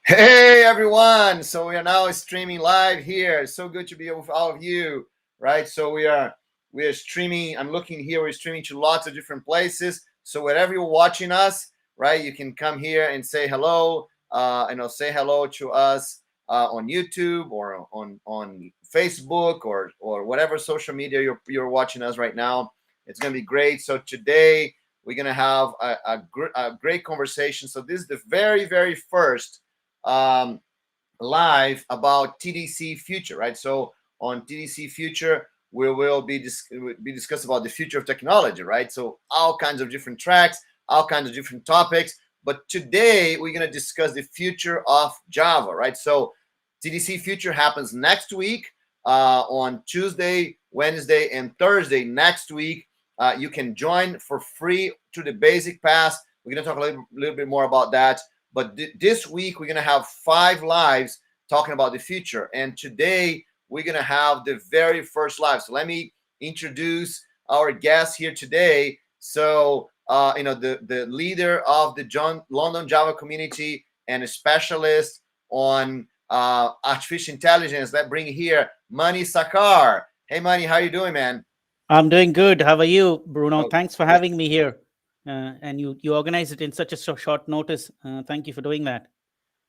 Hey everyone! So we are now streaming live here. So good to be with all of you, right? So we are streaming. I'm looking here. We're streaming to lots of different places. So wherever you're watching us, right, you can come here and say hello. Say hello to us on YouTube or on Facebook or whatever social media you're watching us right now. It's gonna be great. So today we're gonna have a great conversation. So this is the very first live about TDC future, right? So on TDC future, we will be discuss about the future of technology, right? So all kinds of different tracks, all kinds of different topics. But today we're gonna discuss the future of Java, right? So TDC future happens next week on Tuesday, Wednesday, and Thursday next week. You can join for free to the basic pass. We're gonna talk a little bit more about that. But this week, we're going to have 5 lives talking about the future. And today, we're going to have the very first live. So let me introduce our guest here today. So, the leader of the London Java community and a specialist on artificial intelligence. Let's bring here Mani Sarkar. Hey, Mani, how you doing, man? I'm doing good. How are you, Bruno? Oh, Thanks for having me here. And you organize it in such a short notice. Thank you for doing that.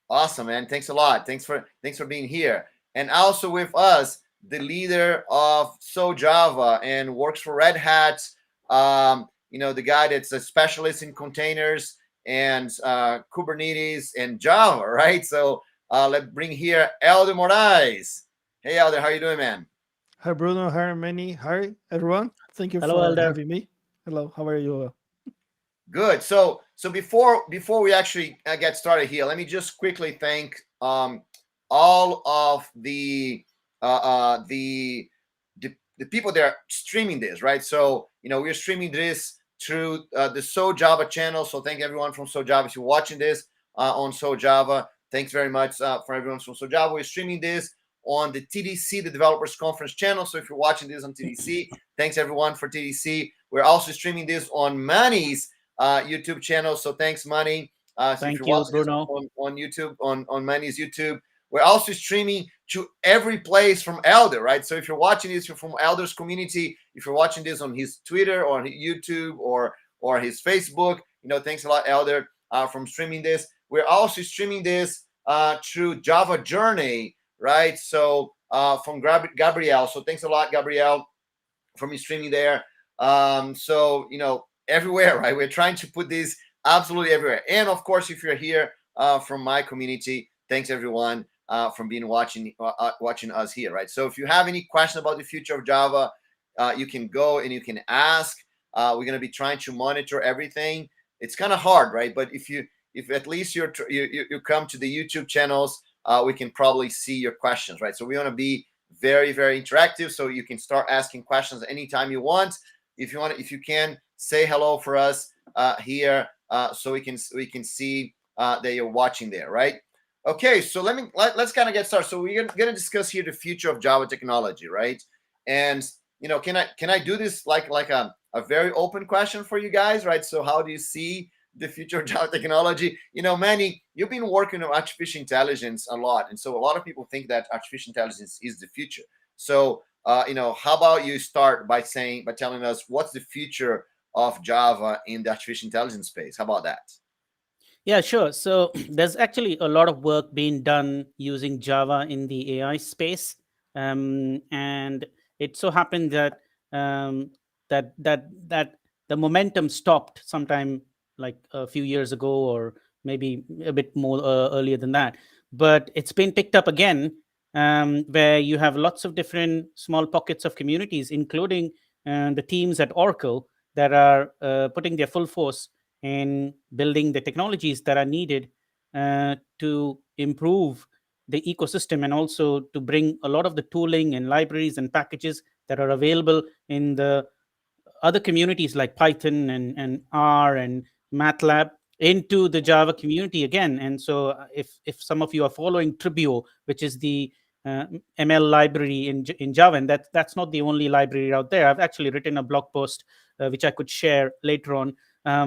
Awesome, man. Thanks a lot. Thanks for being here. And also with us, the leader of Java and works for Red Hat. The guy that's a specialist in containers and Kubernetes and Java, right? So let's bring here Elder Moraes. Hey, Elder, how you doing, man? Hi, Bruno. Hi, Manny. Hi, everyone. Thank you Hello, for Elder. having me. Hello, how are you? Good. So before we actually get started here, let me just quickly thank all of the people that are streaming this, right? So we're streaming this through the Java channel. So thank everyone from Java. If you're watching this on Java, thanks very much for everyone from Java. We're streaming this on the TDC, the Developers Conference channel. So if you're watching this on TDC, thanks everyone for TDC. We're also streaming this on Mani's YouTube channel. So thanks, Mani. Thank you, Bruno. On YouTube, on Mani's YouTube. We're also streaming to every place from Elder, right? So if you're watching this, you're from Elder's community. If you're watching this on his Twitter or YouTube or his Facebook, thanks a lot, Elder, from streaming this. We're also streaming this through Java Journey, right? So from Gabrielle. So thanks a lot, Gabrielle, for streaming there. Everywhere, right? We're trying to put this absolutely everywhere. And of course, if you're here from my community, thanks everyone from being watching us here, right? So if you have any questions about the future of Java, you can go and you can ask. We're going to be trying to monitor everything. It's kind of hard, right? But if at least you come to the YouTube channels, we can probably see your questions, right? So we want to be very, very interactive. So you can start asking questions anytime you want. If you can, say hello for us here so we can see that you're watching there, right? Okay, so let's kind of get started. So we're gonna discuss here the future of Java technology, right? And can I do this like a very open question for you guys, right? So how do you see the future of Java technology? Manny, you've been working on artificial intelligence a lot, and so a lot of people think that artificial intelligence is the future. So how about you start by telling us what's the future of Java in the artificial intelligence space? How about that? Yeah, sure. So there's actually a lot of work being done using Java in the AI space, and it so happened that that the momentum stopped sometime like a few years ago, or maybe a bit more earlier than that. But it's been picked up again, where you have lots of different small pockets of communities, including the teams at Oracle that are putting their full force in building the technologies that are needed to improve the ecosystem, and also to bring a lot of the tooling and libraries and packages that are available in the other communities like Python and R and MATLAB into the Java community again. And so if some of you are following Tribio, which is the ML library in Java, and that's not the only library out there. I've actually written a blog post which I could share later on,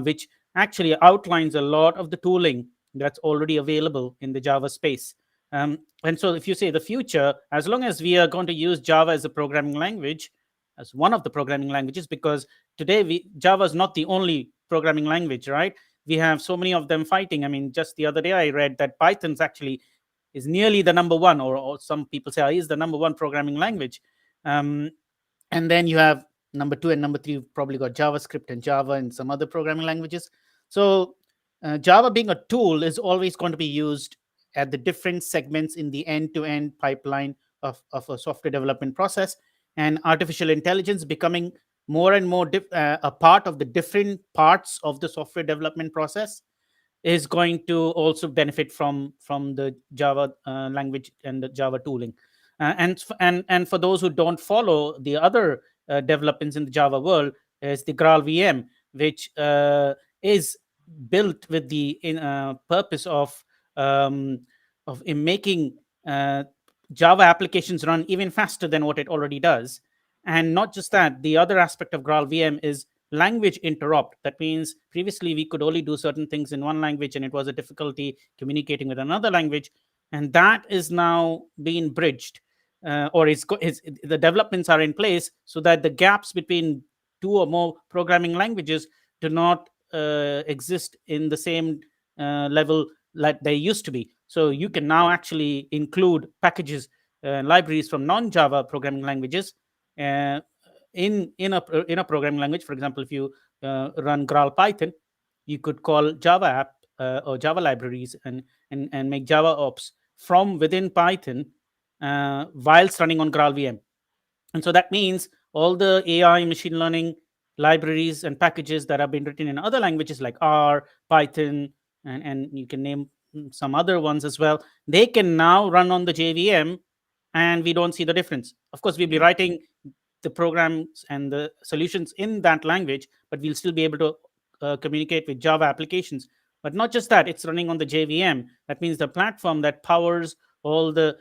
which actually outlines a lot of the tooling that's already available in the Java space. And so if you say the future, as long as we are going to use Java as a programming language, as one of the programming languages, because today Java is not the only programming language, right? We have so many of them fighting. I mean, just the other day I read that Python's actually is nearly the number one, or some people say is the number one programming language. Um, and then you have number two and number three. You've probably got JavaScript and Java and some other programming languages. So Java being a tool is always going to be used at the different segments in the end-to-end pipeline of a software development process, and artificial intelligence becoming more and more a part of the different parts of the software development process is going to also benefit from the Java language and the Java tooling. And for those who don't follow the other developments in the Java world, is the Graal VM, which is built with the purpose um, of in making Java applications run even faster than what it already does. And not just that, the other aspect of Graal VM is language interrupt. That means previously we could only do certain things in one language and it was a difficulty communicating with another language. And that is now being bridged, or the developments are in place so that the gaps between two or more programming languages do not exist in the same level like they used to be. So you can now actually include packages and libraries from non-Java programming languages uh, in a programming language. For example, if you run Graal Python, you could call Java app or Java libraries and make Java ops from within Python whilst running on Graal VM. And so that means all the AI machine learning libraries and packages that have been written in other languages like R, Python, and you can name some other ones as well, they can now run on the JVM, and we don't see the difference. Of course, we'll be writing the programs and the solutions in that language, but we'll still be able to communicate with Java applications. But not just that, it's running on the JVM. That means the platform that powers all the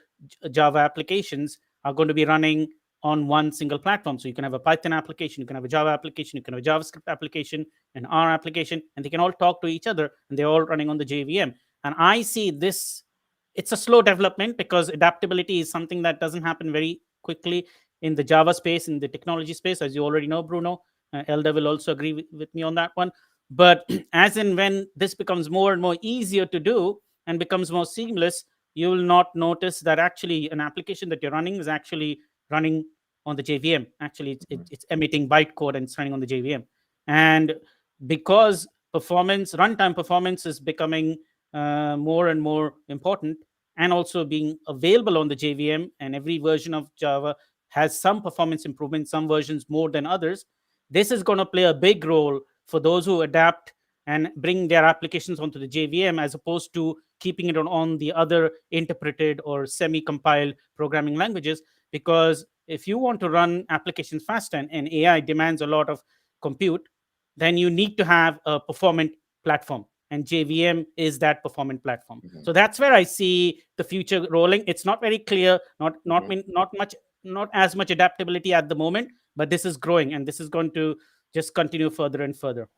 Java applications are going to be running on one single platform. So you can have a Python application, you can have a Java application, you can have a JavaScript application, an R application, and they can all talk to each other, and they're all running on the JVM. And I see this, it's a slow development because adaptability is something that doesn't happen very quickly in the Java space, in the technology space, as you already know, Bruno. Elder will also agree with me on that one. But as and when this becomes more and more easier to do and becomes more seamless, you will not notice that actually an application that you're running is actually running on the JVM. Actually, it's emitting bytecode and it's running on the JVM. And because runtime performance is becoming more and more important, and also being available on the JVM, and every version of Java has some performance improvement, some versions more than others. This is going to play a big role for those who adapt and bring their applications onto the JVM, as opposed to keeping it on the other interpreted or semi-compiled programming languages. Because if you want to run applications faster, and AI demands a lot of compute, then you need to have a performant platform, and JVM is that performant platform. So that's where I see the future rolling. It's not very clear, not as much adaptability at the moment, but this is growing, and this is going to just continue further and further.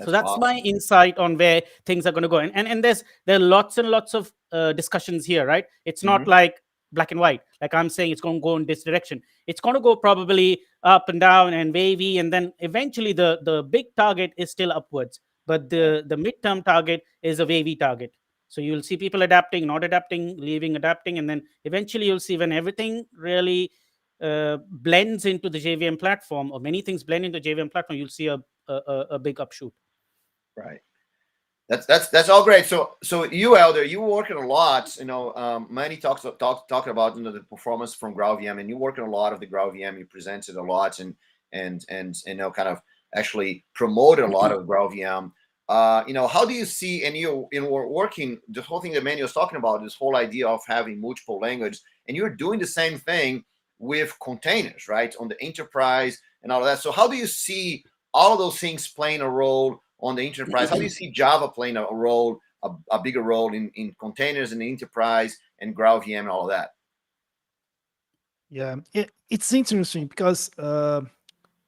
So that's awesome. my insight on where things are going to go. And there are lots and lots of discussions here, right? It's not like black and white. Like I'm saying, it's going to go in this direction. It's going to go probably up and down and wavy, and then eventually the big target is still upwards, but the midterm target is a wavy target. So you'll see people adapting, not adapting, leaving, adapting, and then eventually you'll see when everything really blends into the JVM platform, or many things blend into the JVM platform, you'll see a big upshoot. Right. That's all great. So you, Elder, you working a lot. Manny talking about the performance from Graal VM, and you working a lot of the Graal VM. You presented a lot and kind of actually promoted a lot of Graal VM. How do you see, and we're working the whole thing that Manny was talking about, this whole idea of having multiple languages, and you're doing the same thing with containers, right, on the enterprise and all of that. So how do you see all of those things playing a role on the enterprise? How do you see Java playing a role, a bigger role in containers and the enterprise and GraalVM and all of that? Yeah, it's interesting because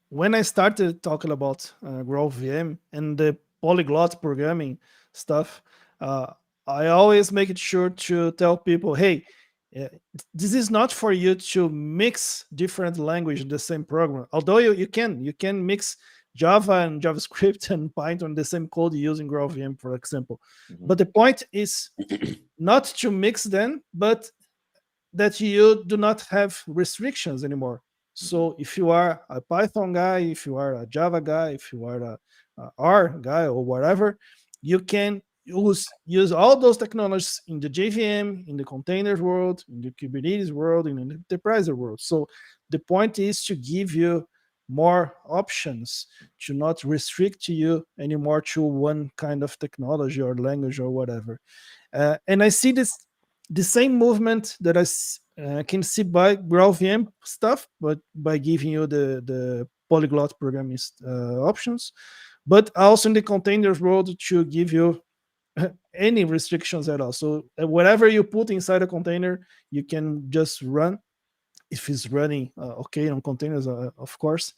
when I started talking about GraalVM and the polyglot programming stuff, uh, I always make it sure to tell people, hey, uh, this is not for you to mix different language in the same program. Although you can mix Java and JavaScript and Python in the same code using GraalVM, for example. Mhm. But the point is not to mix them, but that you do not have restrictions anymore. Mhm. So if you are a Python guy, if you are a Java guy, if you are a R guy or whatever, you can use all those technologies in the JVM, in the containers world, in the Kubernetes world, in the enterprise world. So the point is to give you more options, to not restrict you anymore to one kind of technology or language or whatever. And I see this the same movement that I can see by GraalVM stuff, but by giving you the polyglot programming options, but also in the containers world to give you any restrictions at all. So whatever you put inside a container, you can just run if it's running okay on containers, of course.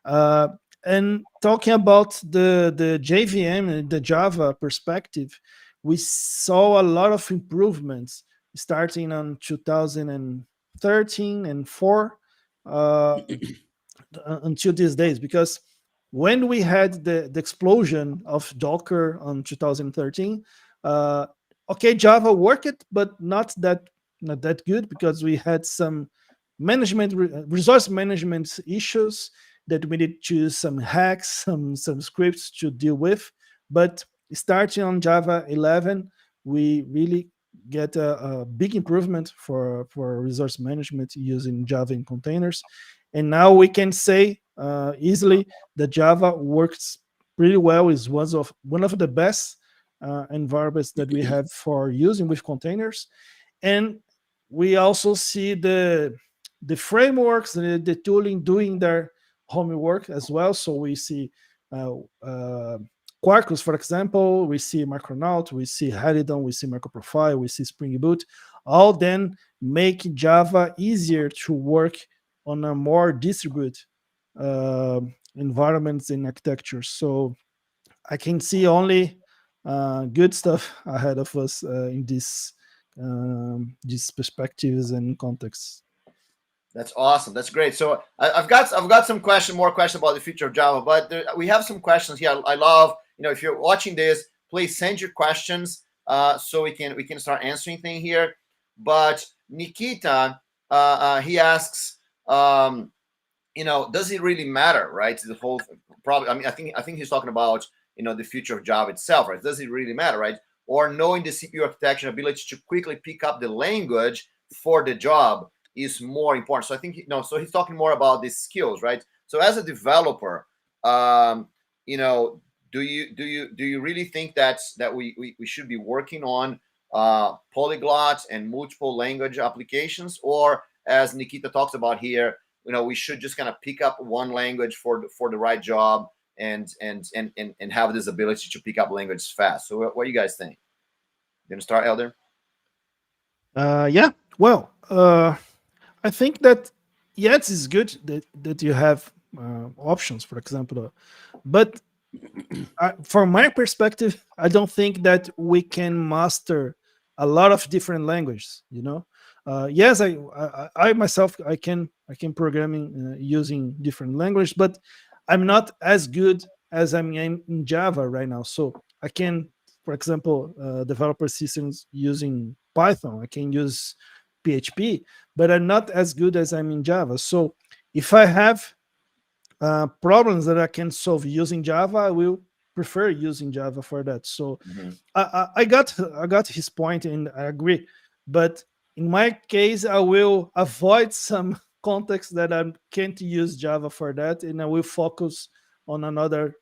Uh, and talking about the JVM and the Java perspective, we saw a lot of improvements starting on 2013 and 4 uh, until these days, because when we had the explosion of Docker on 2013, uh, okay, Java worked, but not that good, because we had some resource management issues that we need to use some hacks, some scripts to deal with. But starting on Java 11, we really get a big improvement for resource management using Java in containers. And now we can say easily that Java works pretty well. Is one of the best environments that we have for using with containers. And we also see the frameworks, the tooling doing their homework as well. So we see uh, uh, Quarkus, for example, we see Micronaut, we see Helidon, we see Microprofile, we see Spring Boot, all then make Java easier to work on a more distributed uh, environments and architecture. So I can see only good stuff ahead of us in these perspectives and contexts. That's awesome. That's great. So I've got some more questions about the future of Java, but we have some questions here. I love, if you're watching this, please send your questions so we can start answering things here. But Nikita, he asks, does it really matter, right? The whole probably. I mean, I think he's talking about the future of Java itself, right? Does it really matter, right? Or knowing the CPU architecture ability to quickly pick up the language for the job is more important. So I think so he's talking more about these skills, right? So as a developer, you know, do you really think that we should be working on polyglots and multiple language applications, or as Nikita talks about here, we should just kind of pick up one language for the right job and have this ability to pick up languages fast. So what do you guys think? You gonna start, Elder? Yeah. Well, I think that yes, it's good that you have options, for example, but from my perspective, I don't think that we can master a lot of different languages. Yes, I myself I can programming using different language, but I'm not as good as I'm in Java right now. So I can, for example, developer systems using Python. I can use PHP, but I'm not as good as I'm in Java. So if I have problems that I can solve using Java, I will prefer using Java for that. So Mm-hmm. I got his point and I agree, but in my case, I will avoid some context that I can't use Java for that, and I will focus on another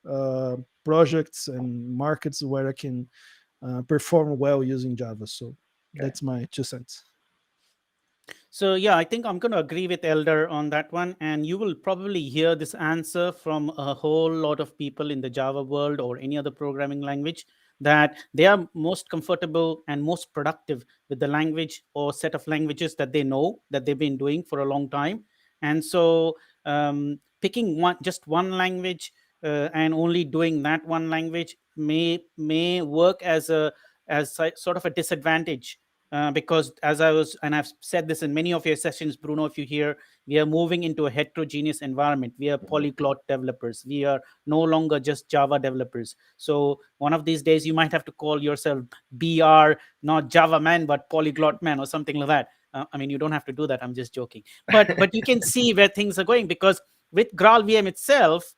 projects and markets where I can perform well using Java. So Okay. that's my 2 cents. So yeah, I think I'm going to agree with Elder on that one, and you will probably hear this answer from a whole lot of people in the Java world or any other programming language, that they are most comfortable and most productive with the language or set of languages that they know, that they've been doing for a long time. And so picking just one language and only doing that one language may work as sort of a disadvantage, because as I was, and I've said this in many of your sessions, Bruno, if you hear, we are moving into a heterogeneous environment. We are polyglot developers. We are no longer just Java developers. So one of these days, you might have to call yourself BR, not Java man, but polyglot man or something like that. I mean, you don't have to do that. I'm just joking. But you can see where things are going, because with Graal VM itself,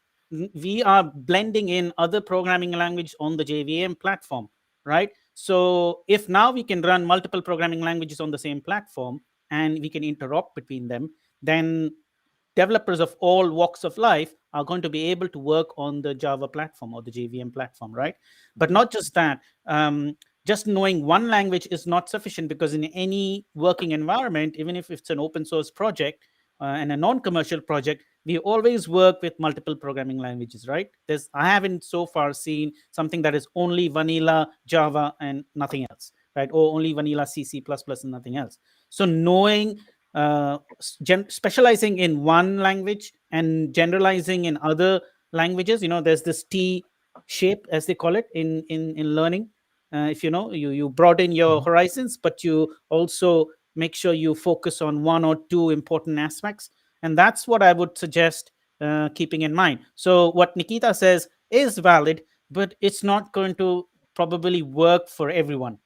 we are blending in other programming language on the JVM platform, right? So if now we can run multiple programming languages on the same platform and we can interop between them, then developers of all walks of life are going to be able to work on the Java platform or the JVM platform, right? But not just that. Just knowing one language is not sufficient, because in any working environment, even if it's an open source project and a non-commercial project, we always work with multiple programming languages, right? I haven't so far seen something that is only vanilla Java and nothing else, right? Or only vanilla C, C++ and nothing else. So knowing, specializing in one language and generalizing in other languages, there's this T shape, as they call it in learning. If you know, you broaden your horizons, but you also make sure you focus on one or two important aspects, and that's what I would suggest keeping in mind. So what Nikita says is valid, but it's not going to probably work for everyone.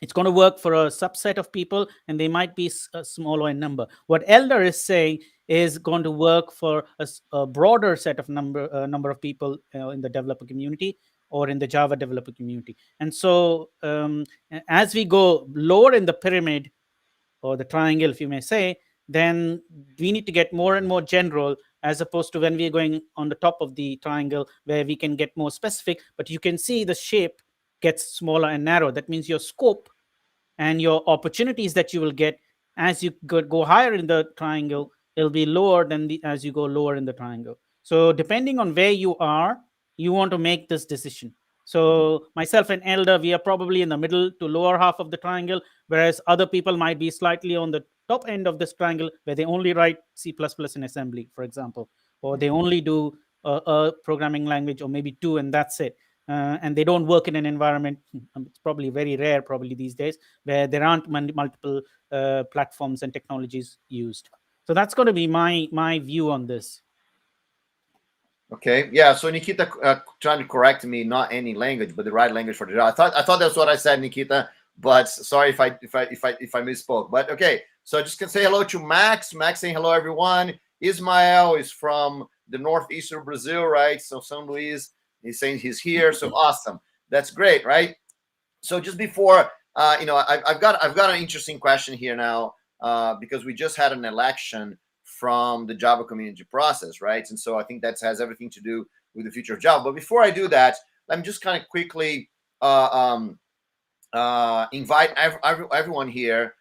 It's going to work for a subset of people, and they might be a smaller in number. What Elder is saying is going to work for a broader set of number of people in the developer community or in the Java developer community. And so as we go lower in the pyramid, or the triangle, if you may say, then we need to get more and more general, as opposed to when we're going on the top of the triangle, where we can get more specific. But you can see the shape gets smaller and narrow. That means your scope and your opportunities that you will get as you go higher in the triangle, it'll be lower than as you go lower in the triangle. So depending on where you are, you want to make this decision. So myself and Elder, we are probably in the middle to lower half of the triangle, whereas other people might be slightly on the top end of this triangle, where they only write C++ in assembly, for example, or they only do a programming language, or maybe two, and that's it. And they don't work in an environment, it's probably very rare probably these days, where there aren't multiple platforms and technologies used. So that's going to be my view on this. Okay, yeah. So Nikita trying to correct me, not any language, but the right language for the job. I thought that's what I said, Nikita. But sorry if I misspoke. But okay, so just can say hello to Max. Max saying hello, everyone. Ismael is from the northeast of Brazil, right? So São Luís. He's saying he's here. So awesome. That's great, right? So just before, I've got an interesting question here now, because we just had an election from the Java community process, right? And so I think that has everything to do with the future of Java. But before I do that, let me just kind of quickly invite everyone here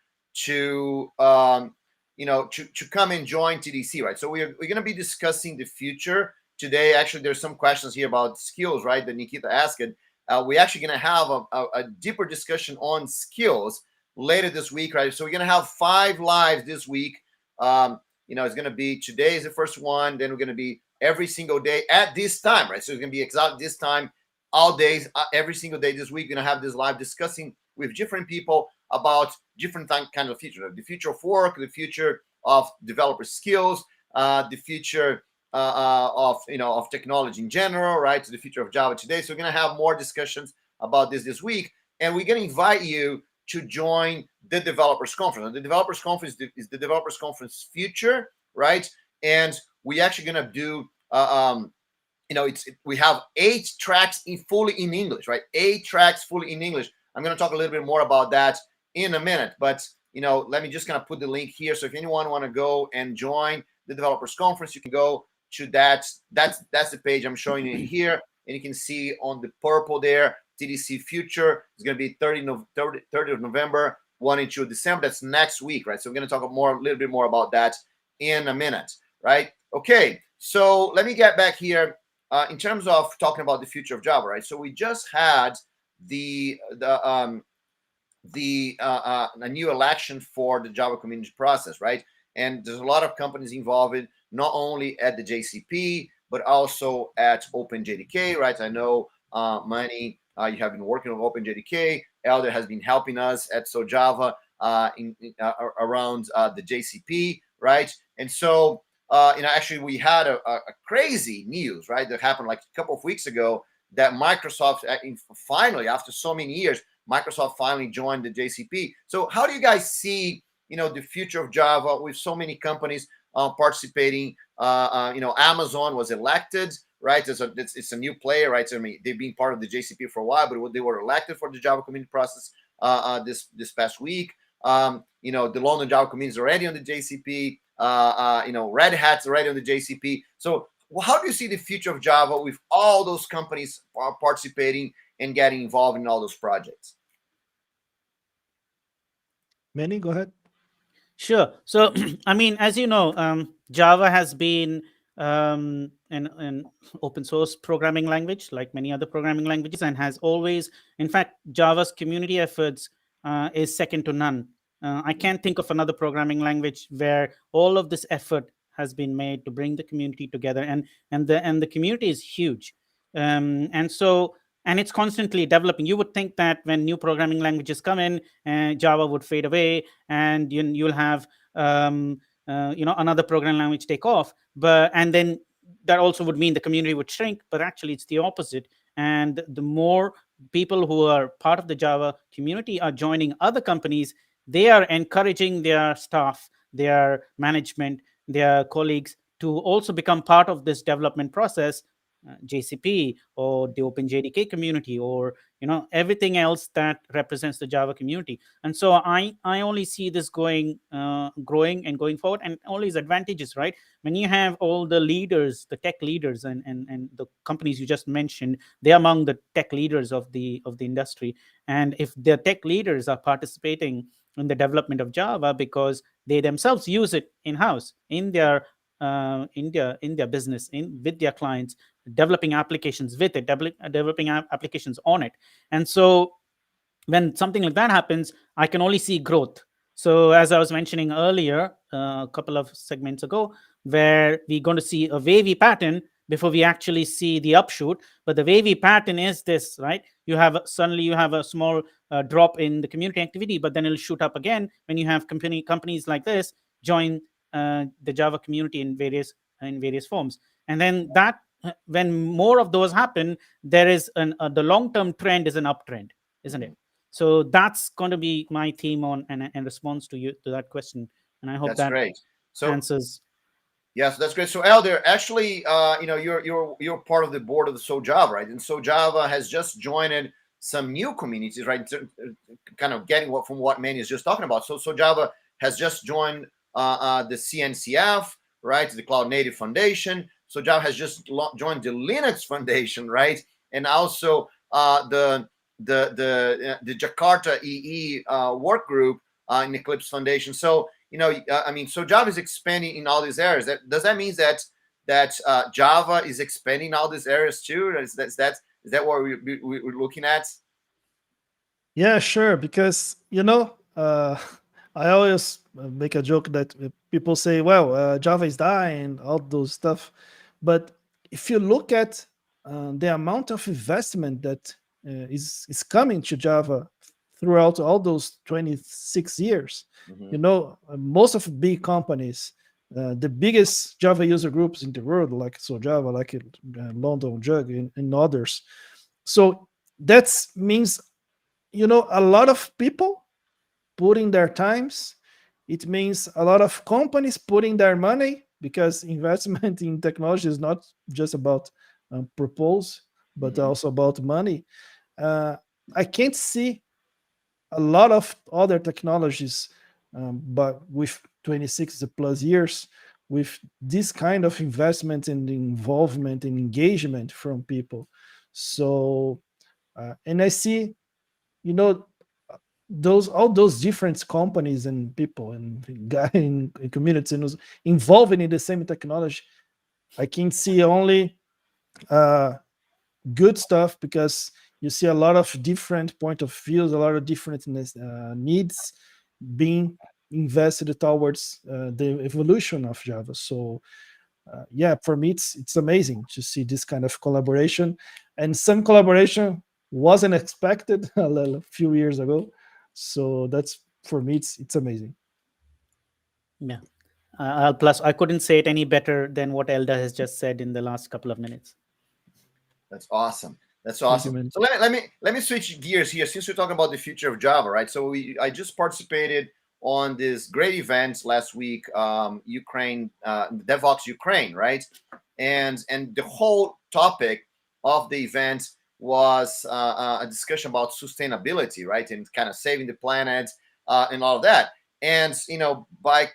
to to come and join TDC, right? So we're going to be discussing the future today. Actually, there's some questions here about skills, right, that Nikita asked. We're actually going to have a deeper discussion on skills later this week, right? So we're going to have 5 lives this week. It's going to be, today is the first one. Then we're going to be every single day at this time, right? So it's going to be exact this time, all days, every single day this week. We're going to have this live discussing with different people about different kind of future, the future of work, the future of developer skills, the future of technology in general, right? So the future of Java today. So we're going to have more discussions about this week, and we're going to invite you to join the Developers Conference. And the Developers Conference is the Developers Conference future, right? And we actually going to do, we have 8 tracks fully in English, right? 8 tracks fully in English. I'm going to talk a little bit more about that in a minute, but let me just kind of put the link here. So if anyone want to go and join the Developers Conference, you can go to that. That's the page I'm showing you here, and you can see on the purple there, TDC Future is going to be 30th of November, 1 and 2 December. That's next week, right? So we're going to talk a little bit more about that in a minute, right? Okay, so let me get back here in terms of talking about the future of Java, right? So we just had a new election for the Java community process, right? And there's a lot of companies involved, not only at the JCP but also at OpenJDK, right? I know Manny, you have been working with OpenJDK. Elder has been helping us at SoJava around the JCP, right? And so, actually, we had a crazy news, right, that happened like a couple of weeks ago, that Microsoft finally, after so many years, Microsoft finally joined the JCP. So how do you guys see, the future of Java with so many companies participating? Amazon was elected, right? It's a new player, right? So, I mean, they've been part of the JCP for a while, but they were elected for the Java community process this past week. The London Java community is already on the JCP. Red Hat's already on the JCP. So how do you see the future of Java with all those companies participating and getting involved in all those projects? Manny, go ahead. Sure. So, I mean, as you know, Java has been an open source programming language, like many other programming languages, and has always, in fact, Java's community efforts is second to none. I can't think of another programming language where all of this effort has been made to bring the community together, and the community is huge, and so. And it's constantly developing. You would think that when new programming languages come in, Java would fade away, and you'll have another programming language take off. And then that also would mean the community would shrink. But actually, it's the opposite. And the more people who are part of the Java community are joining other companies, they are encouraging their staff, their management, their colleagues to also become part of this development process. JCP or the OpenJDK community, or everything else that represents the Java community. And so I only see this growing and going forward, and all these advantages, right? When you have all the leaders, the tech leaders, and the companies you just mentioned, they're among the tech leaders of the industry. And if the tech leaders are participating in the development of Java because they themselves use it in-house in their business, with their clients, developing applications with it, developing applications on it. And so when something like that happens, I can only see growth. So as I was mentioning earlier, a couple of segments ago, where we're going to see a wavy pattern before we actually see the upshoot. But the wavy pattern is this, right? Suddenly you have a small drop in the community activity, but then it'll shoot up again when you have companies like this join the Java community in various forms. And then when more of those happen, there is the long-term trend is an uptrend, isn't it? So that's going to be my theme on and response to that question. And I hope that's that great. So answers. Yes, that's great. So Elder, actually, you're part of the board of the SoJava, right? And SoJava has just joined some new communities, right? Kind of getting from what Manny is just talking about. So SoJava has just joined the CNCF, right? The Cloud Native Foundation. SoJava has just joined the Linux Foundation, right? And also the Jakarta EE work group in Eclipse Foundation. So Java is expanding in all these areas. Does that mean that Java is expanding in all these areas too? Is that what we're looking at? Yeah, sure. Because I always make a joke that people say, "Well, Java is dying," all those stuff. But if you look at the amount of investment that is coming to Java throughout all those 26 years, most of big companies, the biggest Java user groups in the world, like SoJava, like London Jug, and others. So that means, a lot of people putting their times. It means a lot of companies putting their money, because investment in technology is not just about propose, but also about money. I can't see a lot of other technologies, but with 26 plus years, with this kind of investment and involvement and engagement from people. So, and I see, all those different companies and people and guy in community and involved in the same technology, I can see only good stuff, because you see a lot of different point of views, a lot of different needs being invested towards the evolution of Java. So yeah, for me it's amazing to see this kind of collaboration, and some collaboration wasn't expected a few years ago. So that's, for me, it's amazing. Yeah. Plus, I couldn't say it any better than what Elda has just said in the last couple of minutes. That's awesome. That's Thank you, awesome. man. So let me switch gears here, since we're talking about the future of Java, right? So I just participated on this great event last week, Ukraine, DevOps Ukraine, right? And the whole topic of the event was a discussion about sustainability, right, and kind of saving the planet and all of that. And by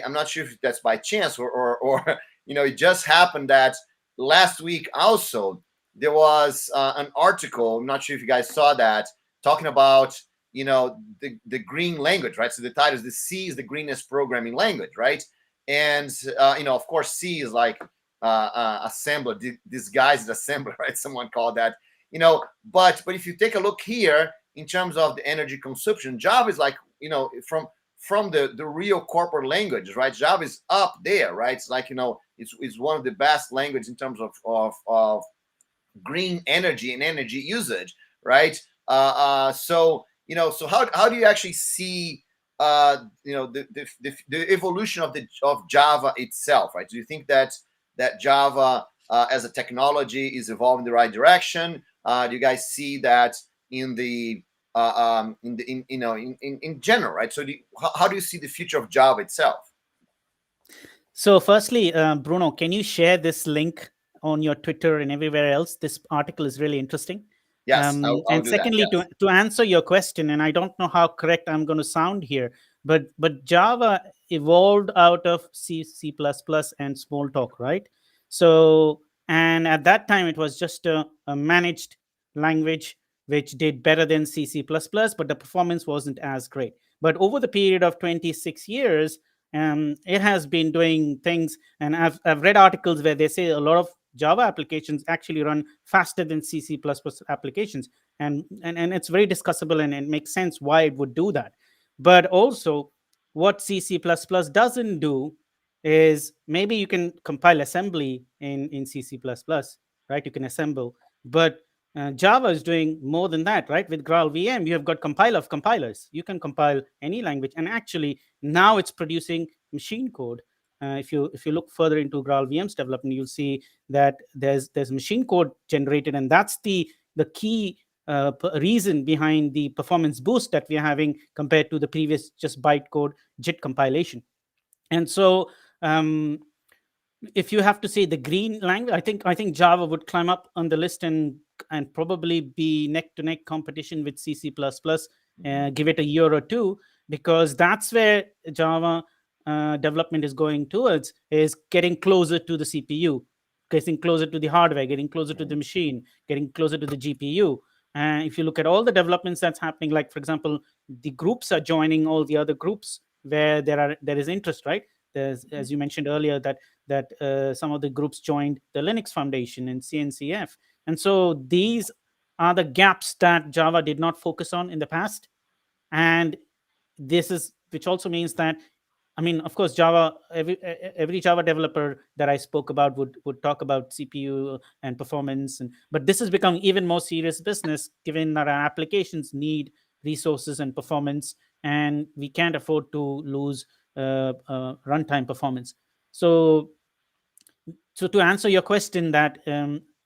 I'm not sure if that's by chance or it just happened that last week also there was an article. I'm not sure if you guys saw that, talking about the green language, right? So the title is "The C is the greenest programming language," right? And of course, C is like assembler, disguised assembler, right? Someone called that, But if you take a look here in terms of the energy consumption, Java is like from the real corporate languages, right? Java is up there, right? It's like it's one of the best languages in terms of green energy and energy usage, right? So how do you actually see the evolution of Java itself, right? Do you think that Java as a technology is evolving the right direction? Do you guys see that in in general, right? So how do you see the future of Java itself? So, firstly, Bruno, can you share this link on your Twitter and everywhere else? This article is really interesting. Yes, I'll And do that. secondly, Yes. to answer your question, and I don't know how correct I'm going to sound here, but Java evolved out of C, C++, and Smalltalk, right? So, and at that time, it was just a managed language which did better than C, C++, but the performance wasn't as great. But over the period of 26 years, it has been doing things, and I've read articles where they say a lot of Java applications actually run faster than C, C++ applications, and it's very discussable, and it makes sense why it would do that. But also, what C, C++ doesn't do is, maybe you can compile assembly in C, C++, right? You can assemble, but Java is doing more than that, right? With Graal VM, you have got compiler of compilers. You can compile any language, and actually now it's producing machine code. If you look further into Graal VM's development, you'll see that there's machine code generated, and that's the key reason behind the performance boost that we are having compared to the previous just bytecode JIT compilation. And so, if you have to say the green language, I think Java would climb up on the list and probably be neck to neck competition with C, C++. Give it a year or two, because that's where Java development is going towards, is getting closer to the CPU, getting closer to the hardware, getting closer to the machine, getting closer to the GPU. And if you look at all the developments that's happening, like for example, the groups are joining all the other groups where there is interest, right? There's, as you mentioned earlier, that some of the groups joined the Linux Foundation and CNCF. And so these are the gaps that Java did not focus on in the past. And which also means that, I mean, of course, Java, every Java developer that I spoke about would talk about CPU and performance, but this has become even more serious business, given that our applications need resources and performance, and we can't afford to lose runtime performance. So to answer your question, that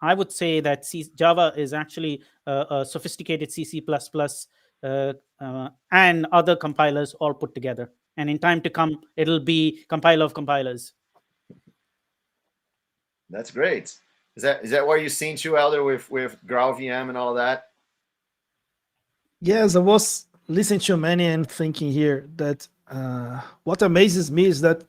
I would say that Java is actually a sophisticated C, C++, and other compilers all put together. And in time to come, it'll be compiler of compilers. That's great. Is that what you're seeing too, Elder, with Graal VM and all of that? Yes, I was listening to many and thinking here that what amazes me is that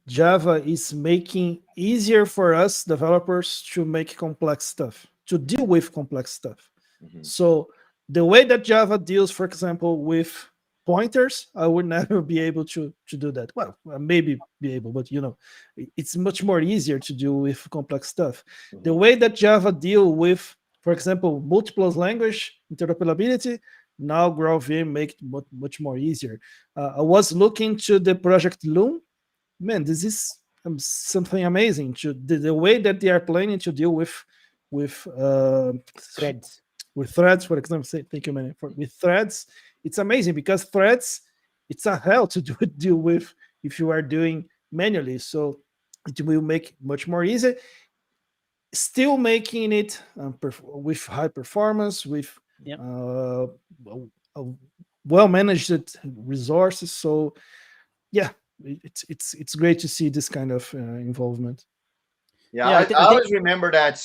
Java is making easier for us developers to make complex stuff, to deal with complex stuff. Mhm. So the way that Java deals, for example, with pointers, I would never be able to do that. Well, I maybe be able, but it's much more easier to do with complex stuff. The way that Java deal with, for example, multiple language interoperability, now GraalVM make it much more easier. I was looking to the project Loom. Man, this is something amazing. The way that they are planning to deal with Threads. with threads, for example. Thank you, man. With threads, it's amazing because threads, it's a hell to deal with if you are doing manually. So it will make much more easy. Still making it with high performance, with Yep. well managed resources. So yeah, it's great to see this kind of involvement. Yeah, Yeah, I I think always remember that.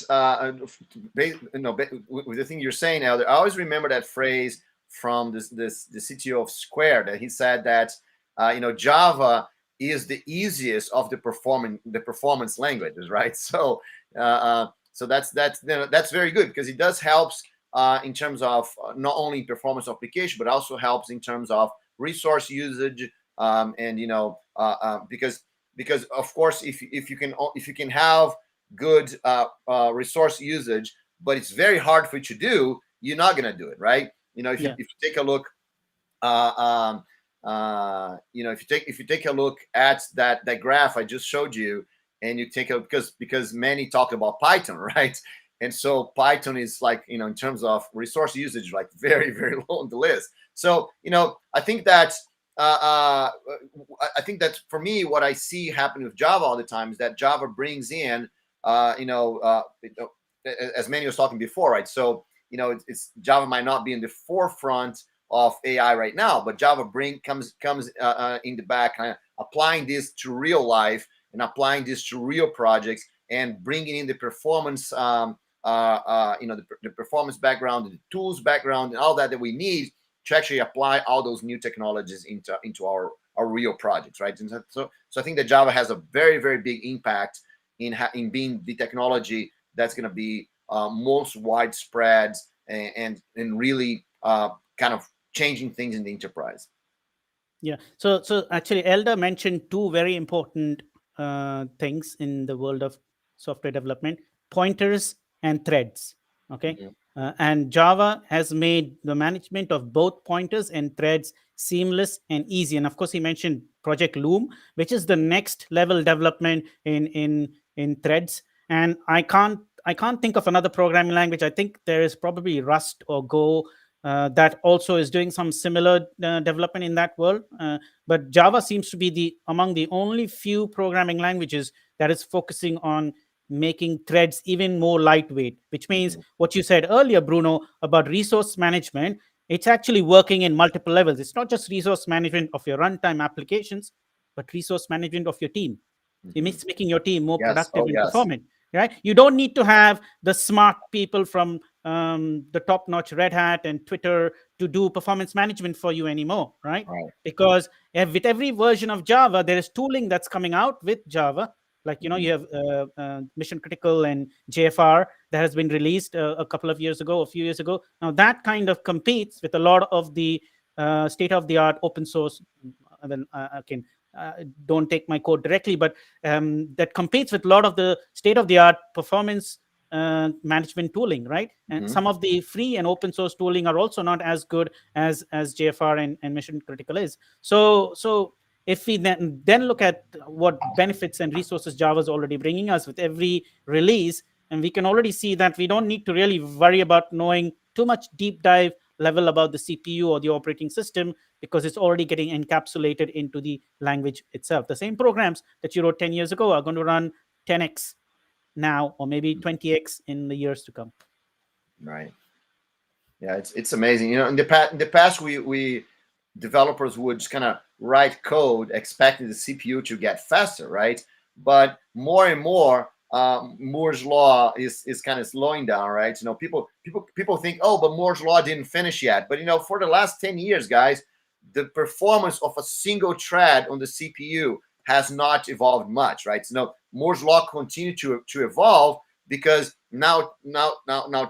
With the thing you're saying, Elder, I always remember that phrase from the CTO of Square, that he said that Java is the easiest of the performance languages, right? So that's very good, because it does helps in terms of not only performance application, but also helps in terms of resource usage, and because of course if you can have good resource usage, but it's very hard for you to do, you're not going to do it, right? If you take a look, if you take a look at that graph I just showed you, and you take a, because many talk about Python, right? And so Python is like, in terms of resource usage, like very, very low on the list. So I think that for me, what I see happening with Java all the time is that Java brings in, as Manny was talking before, right? So it's Java might not be in the forefront of AI right now, but Java comes in the back, kind of applying this to real life and applying this to real projects, and bringing in the performance, the performance background, the tools background, and all that we need to actually apply all those new technologies into our real projects, right? And so I think that Java has a very, very big impact in being the technology that's going to be most widespread and really kind of changing things in the enterprise. Yeah. So actually, Elder mentioned two very important things in the world of software development: pointers and threads. Okay. And Java has made the management of both pointers and threads seamless and easy. And of course, he mentioned Project Loom, which is the next level development in threads. And I can't think of another programming language. I think there is probably Rust or Go that also is doing some similar development in that world. But Java seems to be among the only few programming languages that is focusing on making threads even more lightweight, which means what you said earlier, Bruno, about resource management. It's actually working in multiple levels. It's not just resource management of your runtime applications, but resource management of your team. It's making your team more productive and performant, right? You don't need to have the smart people from the top-notch Red Hat and Twitter to do performance management for you anymore, right? Because with every version of Java, there is tooling that's coming out with Java. Like, you have Mission Critical and JFR that has been released a few years ago. Now, that kind of competes with a lot of the state-of-the-art open source. Don't take my code directly, but that competes with a lot of the state-of-the-art performance management tooling, right? And some of the free and open source tooling are also not as good as JFR and Mission Critical is. So if we then look at what benefits and resources Java is already bringing us with every release, and we can already see that we don't need to really worry about knowing too much deep dive level about the CPU or the operating system, because it's already getting encapsulated into the language itself. The same programs that you wrote 10 years ago are going to run 10x now, or maybe 20x in the years to come. Right. Yeah, it's amazing. In the past, we developers would just kind of write code expecting the CPU to get faster, right? But more and more, Moore's law is kind of slowing down, right? People think, oh, but Moore's law didn't finish yet. But for the last 10 years, guys, the performance of a single thread on the CPU has not evolved much, right? So Moore's law continued to evolve, because now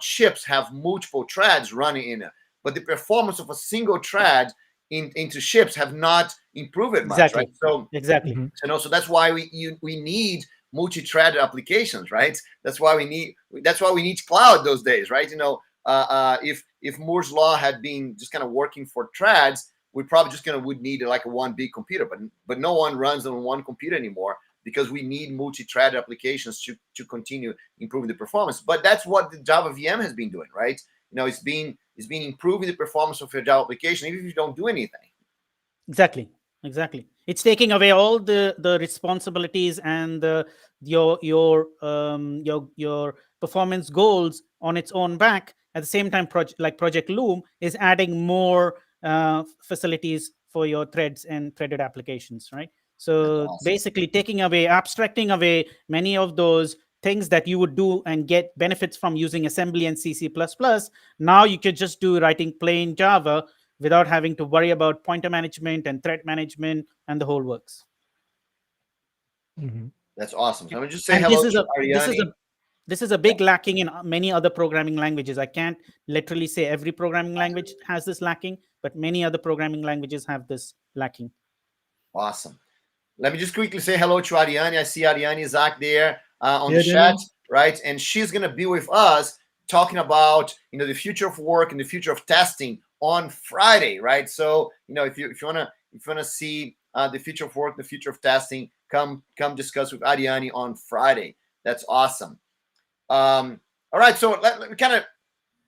chips have multiple threads running in it. but the performance of a single thread into ships have not improved much, Exactly. right? So Exactly. so that's why we need multi-threaded applications, right? That's why we need cloud those days, right? If Moore's law had been just kind of working for threads, we probably just would need like a one big computer, but no one runs on one computer anymore, because we need multi-threaded applications to continue improving the performance. But that's what the Java VM has been doing, right? It's been improving the performance of your Java application, even if you don't do anything. Exactly. It's taking away all the responsibilities and your performance goals on its own back. At the same time, Project Loom is adding more facilities for your threads and threaded applications, right? So Awesome. basically abstracting away many of those things that you would do and get benefits from using assembly and C++. Now you could just do writing plain Java without having to worry about pointer management and thread management and the whole works. That's awesome. So I'm going to just say And hello to Ariane. This is a big lacking in many other programming languages. I can't literally say every programming language has this lacking, but many other programming languages have this lacking. Awesome. Let me just quickly say hello to Ariane. I see Ariane Isaac there on the chat, right? And she's going to be with us talking about the future of work and the future of testing on Friday, right? So if you wanna see the future of work, the future of testing, come discuss with Ariane on Friday. That's awesome. All right, so let me kind of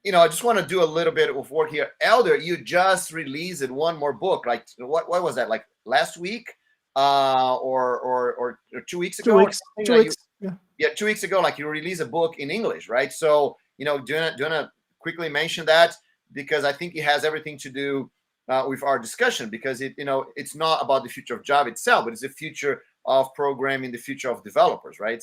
I just want to do a little bit of work here. Elder, you just released one more book. Like what was that? Like last week, or 2 weeks ago? 2 weeks. 2 weeks. Yeah, 2 weeks ago. Like you released a book in English, right? So do you wanna quickly mention that, because I think it has everything to do with our discussion, because it's not about the future of Java itself, but it's the future of programming, the future of developers, right?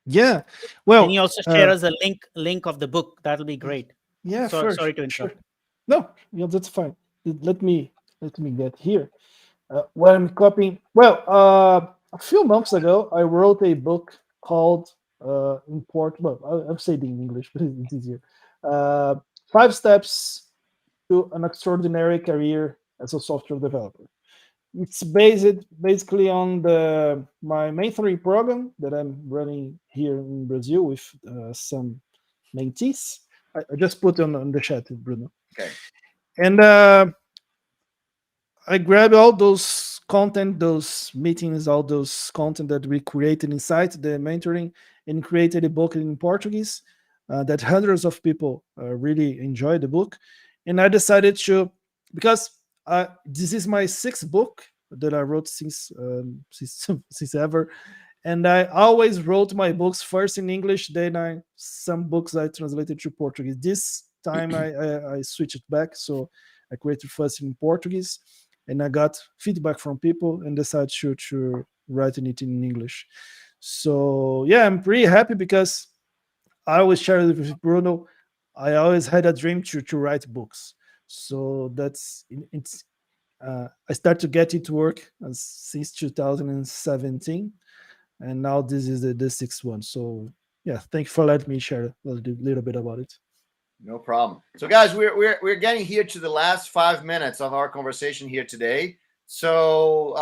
Yeah. Well, can you also share us a link of the book? That'll be great. Yeah, sorry to interrupt. Sure. No, that's fine. Let me get here. What I'm copying. Well, a few months ago, I wrote a book called Well, I'll say it in English, but it's easier. 5 Steps to an Extraordinary Career as a Software Developer. It's basically on my mentoring program that I'm running here in Brazil with some mentees. I just put on the chat, Bruno. Okay. And I grabbed all those content, those meetings, all those content that we created inside the mentoring, and created a book in Portuguese that hundreds of people really enjoyed the book. And I decided to, because this is my 6th book that I wrote since ever, and I always wrote my books first in English, then some books I translated to Portuguese. This time I switched it back, so I created first in Portuguese, and I got feedback from people and decided to write it in English. So yeah, I'm pretty happy, because I always share it with Bruno. I always had a dream to write books. So it's I started to get it to work since 2017, and now this is the 6th one. So yeah, thank you for letting me share a little bit about it. No problem. So guys, we're getting here to the last 5 minutes of our conversation here today. So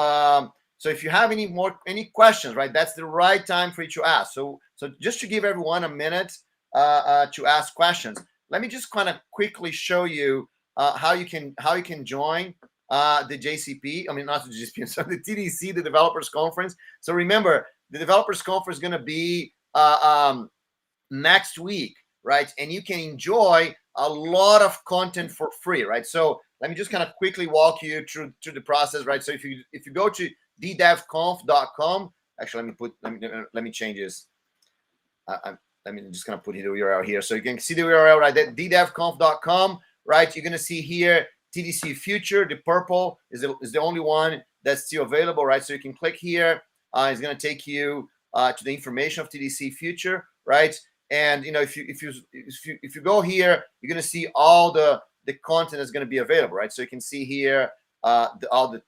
so if you have any questions, right, that's the right time for you to ask. So just to give everyone a minute to ask questions, let me just kind of quickly show you how you can join the JCP. I mean, not the JCP, so the TDC, the Developers Conference. So remember, the Developers Conference is going to be next week, right? And you can enjoy a lot of content for free, right? So let me just kind of quickly walk you through the process, right? So if you go to ddevconf.com, actually let me change this. Let me just kind of put the URL here so you can see the URL, right? That ddevconf.com, right? You're going to see here TDC Future. The purple is the only one that's still available, right? So you can click here. It's going to take you to the information of TDC Future, right? And if you go here, you're going to see all the content that's going to be available, right? So you can see here all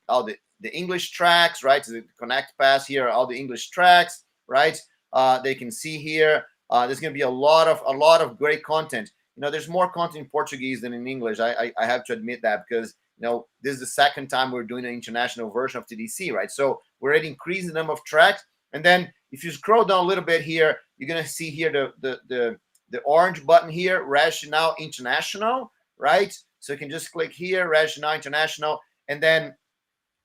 the English tracks, right? So the Connect Pass here, all the English tracks, right? They can see here. There's going to be a lot of great content. there's more content in Portuguese than in English. I have to admit that, because this is the second time we're doing an international version of TDC, right? So we're already increasing the number of tracks. And then if you scroll down a little bit here, you're gonna see here the orange button here, Rationale International, right? So you can just click here, Rationale International, and then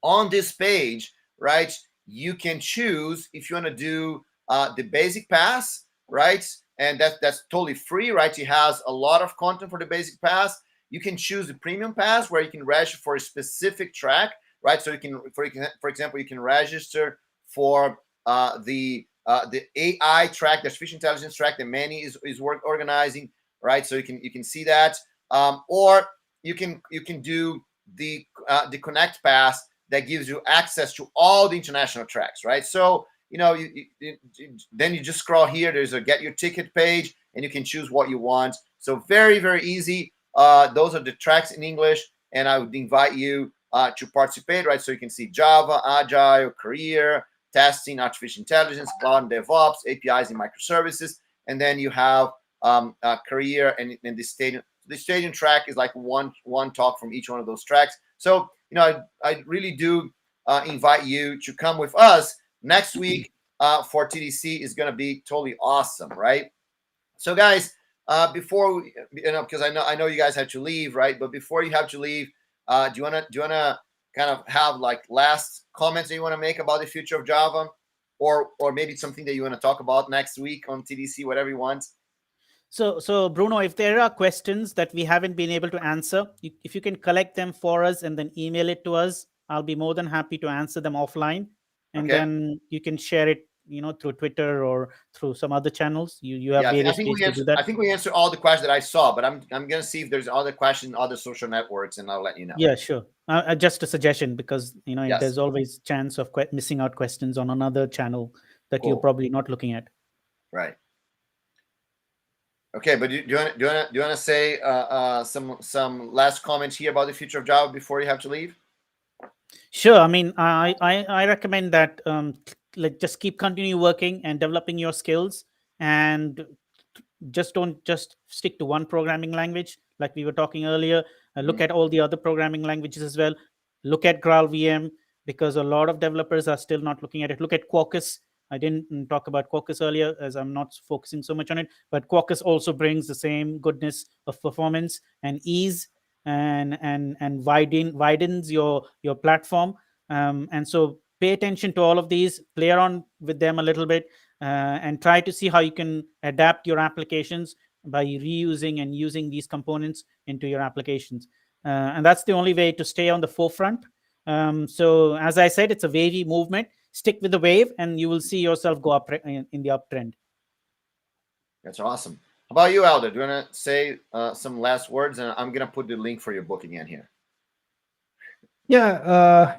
on this page, right, you can choose if you want to do the basic pass, right? And that's totally free, right? It has a lot of content for the basic pass. You can choose the premium pass, where you can register for a specific track, right? So you can, for example, you can register for the AI track, the artificial intelligence track that Manny is organizing, right? So you can see that, or you can do the Connect Pass that gives you access to all the international tracks, right? So then you just scroll here. There's a get your ticket page, and you can choose what you want. So very, very easy. Those are the tracks in English, and I would invite you to participate, right? So you can see Java, Agile, Career, Testing, Artificial Intelligence, Cloud and DevOps, APIs and Microservices, and then you have Career and the Stadium. The Stadium track is like one talk from each one of those tracks. So I really do invite you to come with us next week for TDC. Is going to be totally awesome, right? So guys, before we, because I know you guys have to leave, right? But before you have to leave, do you wanna kind of have like last comments that you want to make about the future of Java, or maybe something that you want to talk about next week on TDC, whatever you want? So Bruno, if there are questions that we haven't been able to answer, if you can collect them for us and then email it to us, I'll be more than happy to answer them offline, and then you can share it, through Twitter or through some other channels. You have various ways to do that. I think we answered all the questions that I saw, but I'm gonna see if there's other questions, other social networks, and I'll let you know. Yeah, sure. Just a suggestion, because there's always chance of missing out questions on another channel that you're probably not looking at. Right. Okay, but do you want to say some last comments here about the future of Java before you have to leave? Sure. I mean, I recommend that just continue working and developing your skills, and don't just stick to one programming language like we were talking earlier. Look at all the other programming languages as well. Look at GraalVM, because a lot of developers are still not looking at it. Look at Quarkus. I didn't talk about Quarkus earlier, as I'm not focusing so much on it, but Quarkus also brings the same goodness of performance and ease, and widens your platform. And so pay attention to all of these, play around with them a little bit, and try to see how you can adapt your applications by reusing and using these components into your applications. And that's the only way to stay on the forefront. So as I said, it's a wavy movement. Stick with the wave, and you will see yourself go up in the uptrend. That's awesome. How about you, Elder? Do you want to say some last words? And I'm going to put the link for your book again here. Yeah,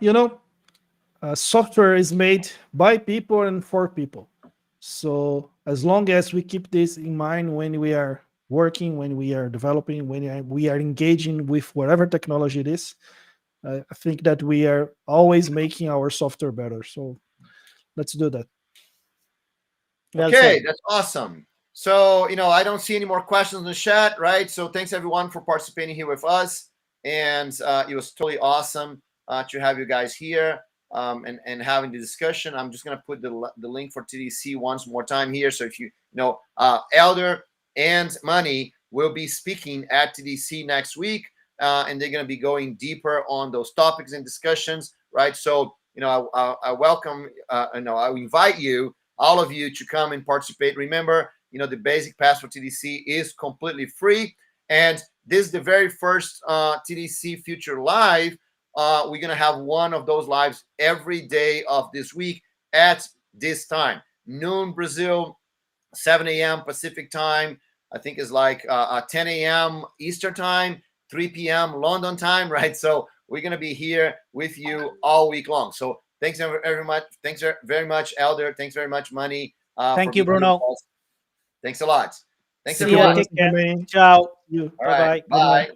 software is made by people and for people. So as long as we keep this in mind when we are working, when we are developing, when we are engaging with whatever technology it is, I think that we are always making our software better. So let's do that. Okay, that's awesome. So, I don't see any more questions in the chat, right? So thanks everyone for participating here with us. And it was totally awesome to have you guys here and having the discussion. I'm just going to put the link for TDC once more time here. So if Elder and Manny will be speaking at TDC next week. And they're going to be going deeper on those topics and discussions, right? So, I welcome, I invite you, all of you, to come and participate. Remember, the basic pass for TDC is completely free. And this is the very first TDC Future Live. We're going to have one of those lives every day of this week at this time. Noon Brazil, 7 a.m. Pacific time. I think it's like 10 a.m. Eastern time. 3 p.m. London time, right? So we're going to be here with you all week long. So thanks very much. Thanks very much, Elder. Thanks very much, Manny. Thank you, Bruno. Thanks a lot. Thanks, everyone. Take care. Ciao. All right. Bye.